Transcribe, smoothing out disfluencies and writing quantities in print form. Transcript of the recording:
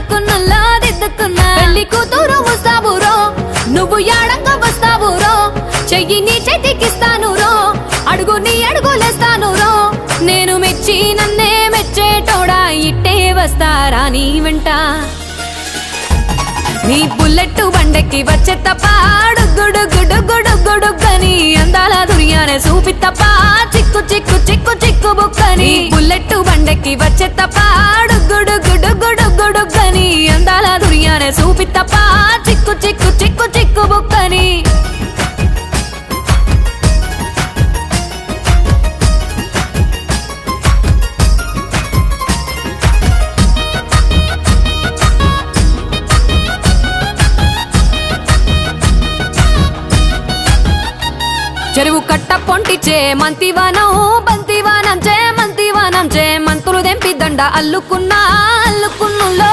అద్దుకున్నలా దిద్దుకున్నా పెళ్లి కూతురు వస్తావురో నువ్వు యాడంగా వస్తావురో చెయ్యి నీ చేతికిస్తాను రో అడుగు నీ అడుగులేస్తాను రో నేను మెచ్చి నన్నే మెచ్చేటోడా ఇట్టే వస్తారా నీ వెంట నీ బుల్లెట్ బండెక్కి వచ్చే తప్ప గుడుగుడుగుడుగుడుగుడుగని అందాల దుర్యానే చూపి తప్ప చిక్కు చిక్కు చిక్కు చిక్కు బుక్కని బుల్లెట్ బండెక్కి వచ్చే తప్ప గుడుగుడుగుడుగుడుగని అందాల దుర్యానే చూపి తప్ప చిక్కు చిక్కు చిక్కు చిక్కు బుక్కని చెరువు కట్ట పొంటిచే మంతివానం బంతివానం చే మంతివానం చే మంతులు దెంపి దండ అల్లుకున్నా